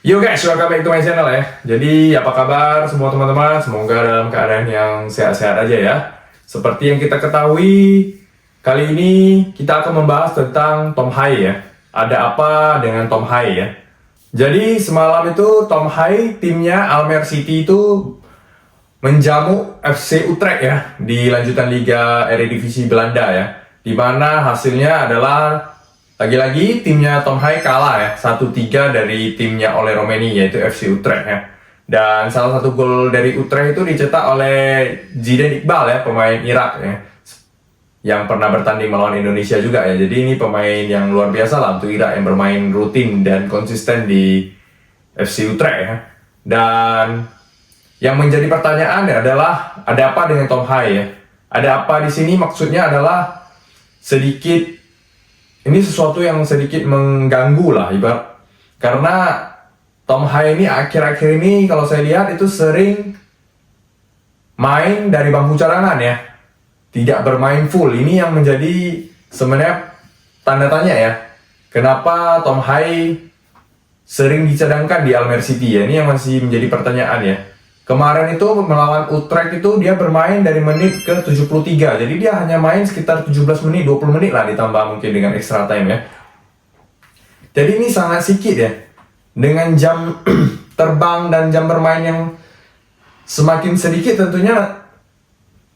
Yo guys, welcome back to my channel ya. Jadi apa kabar semua teman-teman? Semoga dalam keadaan yang sehat-sehat aja ya. Seperti yang kita ketahui, kali ini kita akan membahas tentang Tom Hai ya. Ada apa dengan Tom Hai ya? Jadi semalam itu Tom Hai timnya Almere City itu menjamu FC Utrecht ya di lanjutan Liga Eredivisie Belanda ya. Di mana hasilnya adalah lagi-lagi timnya Tom Hai kalah ya, 1-3 dari timnya Ole Romeni yaitu FC Utrecht ya. Dan salah satu gol dari Utrecht itu dicetak oleh Zidane Iqbal ya, pemain Irak ya. Yang pernah bertanding melawan Indonesia juga ya. Jadi ini pemain yang luar biasa lah untuk Irak yang bermain rutin dan konsisten di FC Utrecht ya. Dan yang menjadi pertanyaan adalah ada apa dengan Tom Hai ya? Ada apa di sini? Maksudnya adalah sedikit ini sesuatu yang sedikit mengganggu lah ibarat karena Tom Hai ini akhir-akhir ini kalau saya lihat itu sering main dari bangku cadangan ya, tidak bermain full. Ini yang menjadi sebenarnya tanda tanya ya, kenapa Tom Hai sering dicadangkan di Almere City ya. Ini yang masih menjadi pertanyaan ya. Kemarin itu melawan Utrecht itu dia bermain dari menit ke 73. Jadi dia hanya main sekitar 17 menit, 20 menit lah ditambah mungkin dengan extra time ya. Jadi ini sangat sedikit ya. Dengan jam terbang dan jam bermain yang semakin sedikit tentunya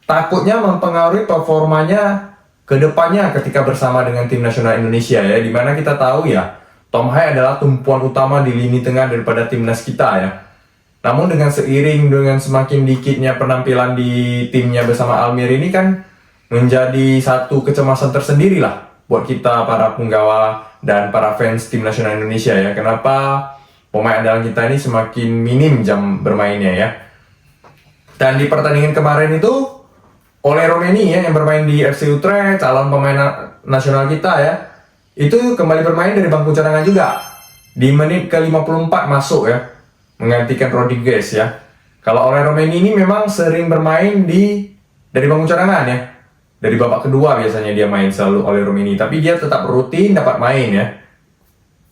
takutnya mempengaruhi performanya ke depannya ketika bersama dengan tim nasional Indonesia ya. Dimana kita tahu ya, Tom Hai adalah tumpuan utama di lini tengah daripada timnas kita ya. Namun dengan seiring dengan semakin dikitnya penampilan di timnya bersama Almere ini kan menjadi satu kecemasan tersendiri lah buat kita para penggawa dan para fans tim nasional Indonesia ya. Kenapa pemain andalan kita ini semakin minim jam bermainnya ya. Dan di pertandingan kemarin itu Ole Romeni ya yang bermain di FC Utrecht, calon pemain nasional kita ya, itu kembali bermain dari bangku cadangan juga. Di menit ke-54 masuk ya, menggantikan Rodriguez ya. Kalau Ole Romeni ini memang sering bermain dari bangku cadangan ya. Dari babak kedua biasanya dia main selalu Ole Romeni, tapi dia tetap rutin dapat main ya.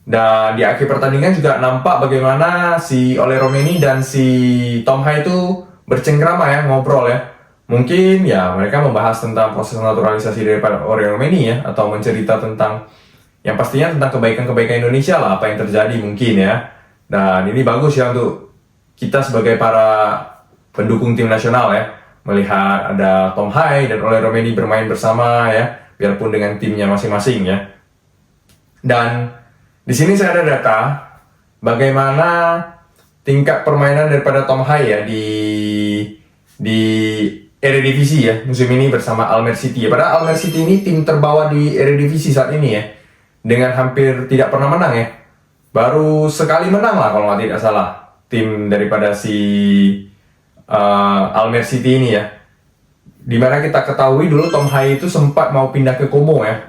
Dan di akhir pertandingan juga nampak bagaimana si Ole Romeni dan si Tom Hai itu bercengkrama ya, ngobrol ya. Mungkin ya mereka membahas tentang proses naturalisasi daripada Ole Romeni ya, atau mencerita tentang yang pastinya tentang kebaikan-kebaikan Indonesia lah, apa yang terjadi mungkin ya. Dan ini bagus ya untuk kita sebagai para pendukung tim nasional ya, melihat ada Tom Hai dan Ole Romeni bermain bersama ya, biarpun dengan timnya masing-masing ya. Dan di sini saya ada data bagaimana tingkat permainan daripada Tom Hai ya di Eredivisie ya musim ini bersama Almere City ya. Padahal Almere City ini tim terbawa di Eredivisie saat ini ya, dengan hampir tidak pernah menang ya. Baru sekali menang lah kalau tidak salah tim daripada si Almere City ini ya. Dimana kita ketahui dulu Tom Hai itu sempat mau pindah ke Como ya,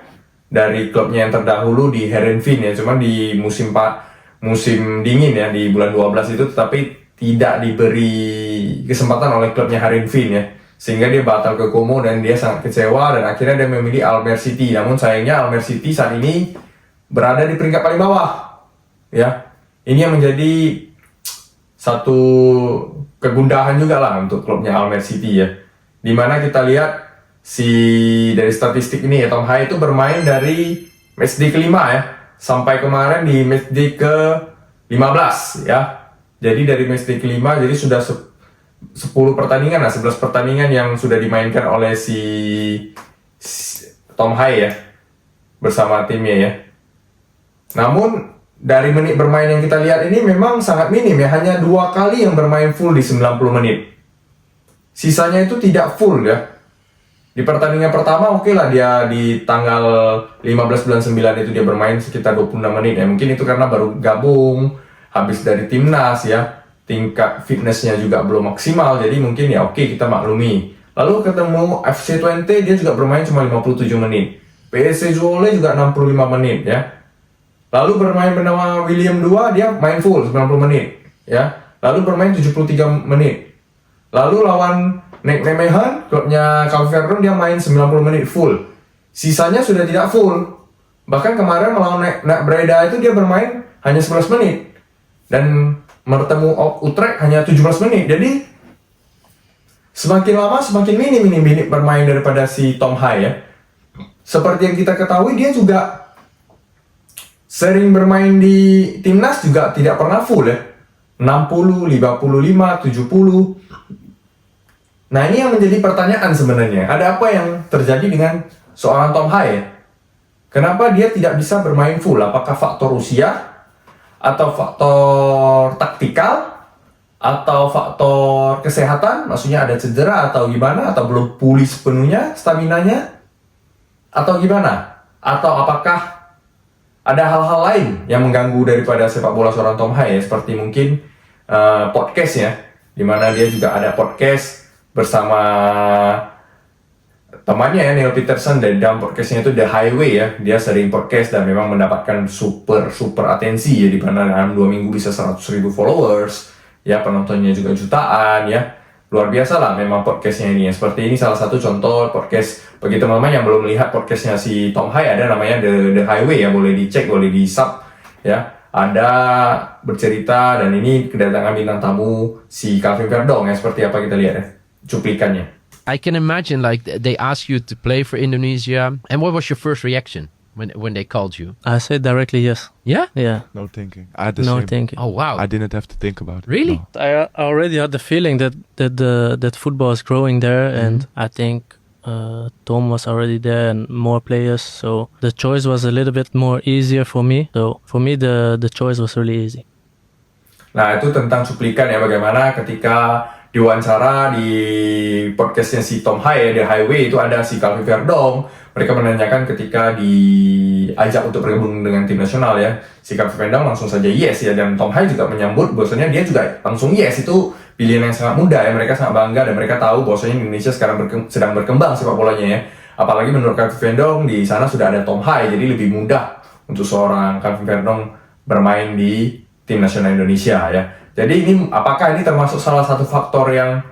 dari klubnya yang terdahulu di Heerenveen ya. Cuman di musim dingin ya, di bulan 12 itu tetapi tidak diberi kesempatan oleh klubnya Heerenveen ya, sehingga dia batal ke Como dan dia sangat kecewa dan akhirnya dia memilih Almere City. Namun sayangnya Almere City saat ini berada di peringkat paling bawah ya. Ini yang menjadi satu kegundahan juga lah untuk klubnya Almere City ya. Dimana kita lihat dari statistik ini ya, Tom Hai itu bermain dari matchday kelima ya, sampai kemarin di matchday ke-15 ya. Jadi dari matchday kelima jadi sudah 10 pertandingan lah, 11 pertandingan yang sudah dimainkan oleh si Tom Hai ya bersama timnya ya. Namun dari menit bermain yang kita lihat ini memang sangat minim ya, hanya 2 kali yang bermain full di 90 menit. Sisanya itu tidak full ya. Di pertandingan pertama oke lah, dia di tanggal 15 bulan 9 itu dia bermain sekitar 26 menit ya. Mungkin itu karena baru gabung, habis dari timnas ya, tingkat fitnessnya juga belum maksimal, jadi mungkin ya oke kita maklumi. Lalu ketemu FC Twente dia juga bermain cuma 57 menit. PSC Zwolle juga 65 menit ya. Lalu bermain bernama William II, dia main full 90 menit ya. Lalu bermain 73 menit. Lalu lawan Nijmegen, klubnya Calvert dia main 90 menit full. Sisanya sudah tidak full. Bahkan kemarin melawan Breda itu dia bermain hanya 11 menit. dan bertemu Utrecht hanya 17 menit. Jadi semakin lama semakin minim menit bermain daripada si Tom Hai ya. Seperti yang kita ketahui, dia juga sering bermain di timnas juga tidak pernah full ya. 60, 55, 70. Nah, ini yang menjadi pertanyaan sebenarnya. Ada apa yang terjadi dengan seorang Tom Hai ya? Kenapa dia tidak bisa bermain full? Apakah faktor usia? Atau faktor taktikal? Atau faktor kesehatan? Maksudnya ada cedera atau gimana? Atau belum pulih sepenuhnya staminanya? Atau gimana? Atau apakah ada hal-hal lain yang mengganggu daripada sepak bola seorang Tom Hai ya? Seperti mungkin podcast ya, dimana dia juga ada podcast bersama temannya ya, Neil Peterson, dan dalam podcastnya itu The Highway ya. Dia sering podcast dan memang mendapatkan super atensi ya, di mana dalam 2 minggu bisa 100.000 followers ya, penontonnya juga jutaan ya. Luar biasa lah memang podcastnya ini ya. Seperti ini salah satu contoh podcast bagi teman-teman yang belum melihat podcastnya si Tom Hai, ada namanya The Highway ya, boleh dicek, boleh di sub ya. Ada bercerita, dan ini kedatangan bintang tamu si Calvin Verdong ya. Seperti apa kita lihat ya cuplikannya. I can imagine like they asked you to play for Indonesia, and what was your first reaction when they called you? I said directly yes. Yeah? Yeah. No thinking. I had the No same. thinking. Oh wow. I didn't have to think about it. Really? No. I already had the feeling that football is growing there, and I think Tom was already there and more players, so the choice was a little bit more easier for me. So for me the choice was really easy. Nah, itu tentang cuplikan ya, bagaimana ketika diwawancara di podcastnya si Tom Hai ya, The Highway, itu ada si Calvin Verdong. Mereka menanyakan ketika diajak untuk bergabung dengan tim nasional ya, si Calvin Verdong langsung saja yes ya, dan Tom Hai juga menyambut bahwasanya dia juga langsung yes. Itu pilihan yang sangat mudah ya, mereka sangat bangga dan mereka tahu bahwasanya Indonesia sekarang sedang berkembang sepak bolanya ya. Apalagi menurut Calvin Verdong di sana sudah ada Tom Hai, jadi lebih mudah untuk seorang Calvin Verdong bermain di tim nasional Indonesia ya. Jadi ini apakah ini termasuk salah satu faktor yang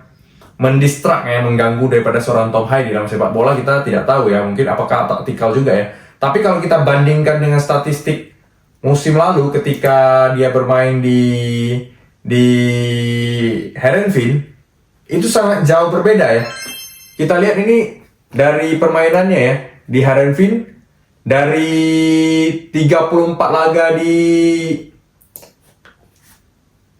mendistrak ya, mengganggu daripada seorang Tom Hai di dalam sepak bola, kita tidak tahu ya. Mungkin apakah taktikal juga ya. Tapi kalau kita bandingkan dengan statistik musim lalu ketika dia bermain di Heerenveen, itu sangat jauh berbeda ya. Kita lihat ini dari permainannya ya di Heerenveen, dari 34 laga di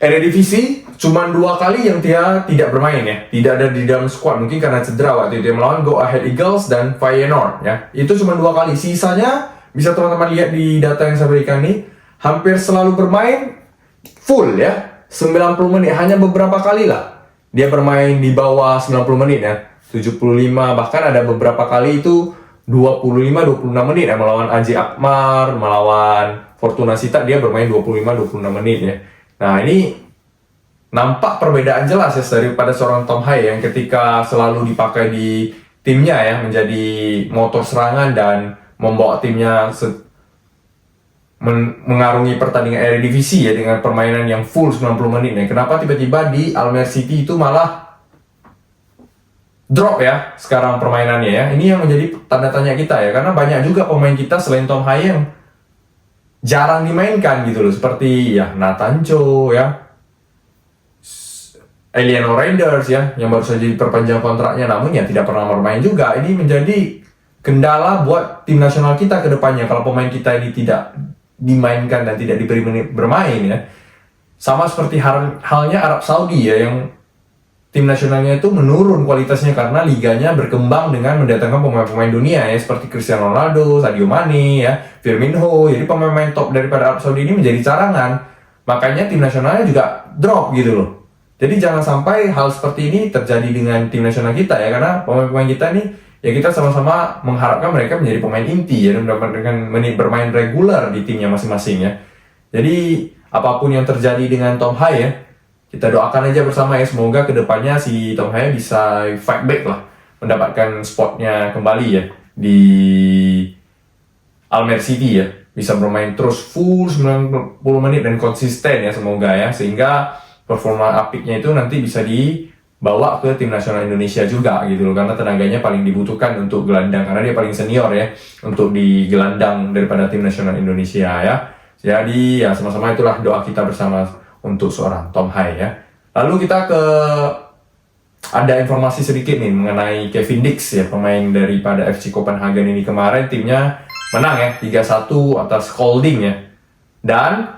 Eredivisie, cuma 2 kali yang dia tidak bermain ya, tidak ada di dalam squad, mungkin karena cedera waktu itu, dia melawan Go Ahead Eagles dan Feyenoord ya. Itu cuma 2 kali, sisanya bisa teman-teman lihat di data yang saya berikan nih, hampir selalu bermain full ya, 90 menit, hanya beberapa kali lah dia bermain di bawah 90 menit ya, 75, bahkan ada beberapa kali itu 25-26 menit ya, melawan AJ Alkmaar, melawan Fortuna Sittard dia bermain 25-26 menit ya. Nah, ini nampak perbedaan jelas ya daripada seorang Tom Hai yang ketika selalu dipakai di timnya ya, menjadi motor serangan dan membawa timnya mengarungi pertandingan Eredivisie ya dengan permainan yang full 90 menit ya. Kenapa tiba-tiba di Almere City itu malah drop ya sekarang permainannya ya? Ini yang menjadi tanda tanya kita ya, karena banyak juga pemain kita selain Tom Hai yang jarang dimainkan gitu loh, seperti ya Nathan Cho ya, Eleanor Reinders ya, yang baru saja diperpanjang kontraknya namun ya tidak pernah bermain juga. Ini menjadi kendala buat tim nasional kita ke depannya kalau pemain kita ini tidak dimainkan dan tidak diberi menit bermain ya. Sama seperti halnya Arab Saudi ya, yang tim nasionalnya itu menurun kualitasnya karena liganya berkembang dengan mendatangkan pemain-pemain dunia ya, seperti Cristiano Ronaldo, Sadio Mane ya, Firmino. Jadi pemain-pemain top daripada Arab Saudi ini menjadi carangan. Makanya tim nasionalnya juga drop gitu loh. Jadi jangan sampai hal seperti ini terjadi dengan tim nasional kita ya, karena pemain-pemain kita nih ya, kita sama-sama mengharapkan mereka menjadi pemain inti ya, dan mendapatkan menit bermain reguler di timnya masing-masing ya. Jadi apapun yang terjadi dengan Tom Hai ya, kita doakan aja bersama ya, semoga kedepannya si Tom Hai bisa fight back lah, mendapatkan spotnya kembali ya di Almere City ya, bisa bermain terus full 90 menit dan konsisten ya, semoga ya, sehingga performa apiknya itu nanti bisa dibawa ke tim nasional Indonesia juga gitu loh, karena tenaganya paling dibutuhkan untuk gelandang, karena dia paling senior ya untuk di gelandang daripada tim nasional Indonesia ya. Jadi ya sama-sama itulah doa kita bersama untuk seorang Tom Hai ya. Lalu kita ada informasi sedikit nih mengenai Kevin Dix ya, pemain daripada FC Copenhagen ini. Kemarin timnya menang ya 3-1 atas Kolding ya. Dan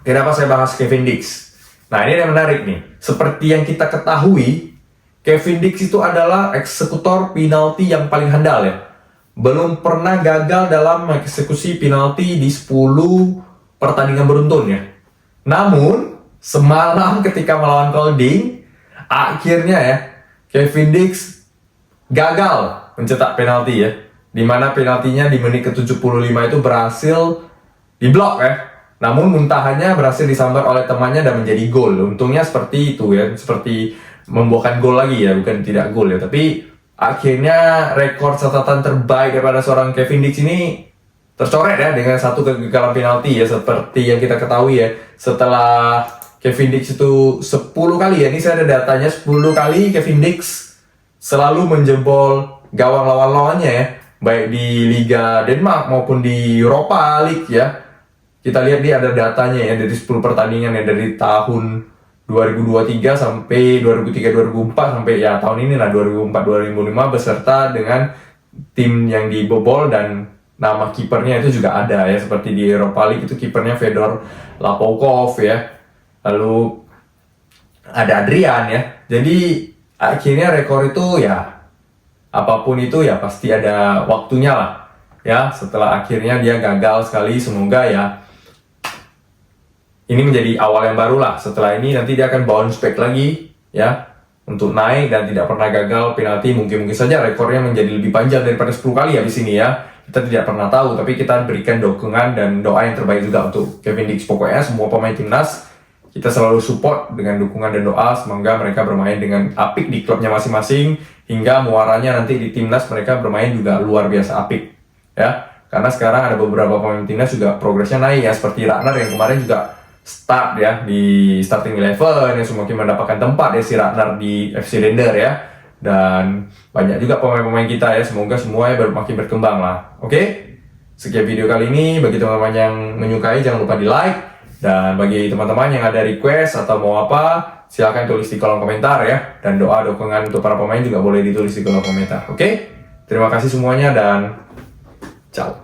kenapa saya bahas Kevin Dix? Nah, ini yang menarik nih. Seperti yang kita ketahui, Kevin Dix itu adalah eksekutor penalti yang paling handal ya. Belum pernah gagal dalam eksekusi penalti di 10 pertandingan beruntun ya. Namun, semalam ketika melawan Kolding, akhirnya ya, Kevin Dix gagal mencetak penalti ya. Dimana penaltinya di menit ke-75 itu berhasil diblok ya. Namun muntahannya berhasil disambar oleh temannya dan menjadi gol. Untungnya seperti itu ya, seperti membuahkan gol lagi ya, bukan tidak gol ya. Tapi akhirnya rekor catatan terbaik daripada seorang Kevin Dix ini tercoret ya dengan satu kegagalan penalti ya, seperti yang kita ketahui ya. Setelah Kevin Dix itu 10 kali ya, ini saya ada datanya, 10 kali Kevin Dix selalu menjebol gawang lawan-lawannya ya, baik di Liga Denmark maupun di Europa League ya. Kita lihat dia ada datanya ya, dari 10 pertandingan ya, dari tahun 2023 sampai 2003-2004 sampai ya tahun ini lah 2004-2005 beserta dengan tim yang dibobol, dan nama kipernya itu juga ada ya, seperti di Europa League itu kipernya Fedor Lapokov ya. Lalu ada Adrian ya. Jadi akhirnya rekor itu ya, apapun itu ya pasti ada waktunya lah ya. Setelah akhirnya dia gagal sekali, semoga ya ini menjadi awal yang baru lah. Setelah ini nanti dia akan bounce back lagi ya, untuk naik dan tidak pernah gagal penalti. Mungkin saja rekornya menjadi lebih panjang daripada 10 kali habis ini ya. Kita tidak pernah tahu, tapi kita berikan dukungan dan doa yang terbaik juga untuk Kevin Dix. Pokoknya semua pemain timnas kita selalu support dengan dukungan dan doa. Semoga mereka bermain dengan apik di klubnya masing-masing, hingga muaranya nanti di timnas mereka bermain juga luar biasa apik ya. Karena sekarang ada beberapa pemain timnas juga progresnya naik ya, seperti Ragnar yang kemarin juga start ya di starting 11 yang semakin mendapatkan tempat ya si Ragnar di FC Lender ya. Dan banyak juga pemain-pemain kita ya, semoga semuanya makin berkembang lah. Oke? Sekian video kali ini. Bagi teman-teman yang menyukai jangan lupa di like, dan bagi teman-teman yang ada request atau mau apa silahkan tulis di kolom komentar ya. Dan doa dukungan untuk para pemain juga boleh ditulis di kolom komentar. Oke? Terima kasih semuanya dan ciao.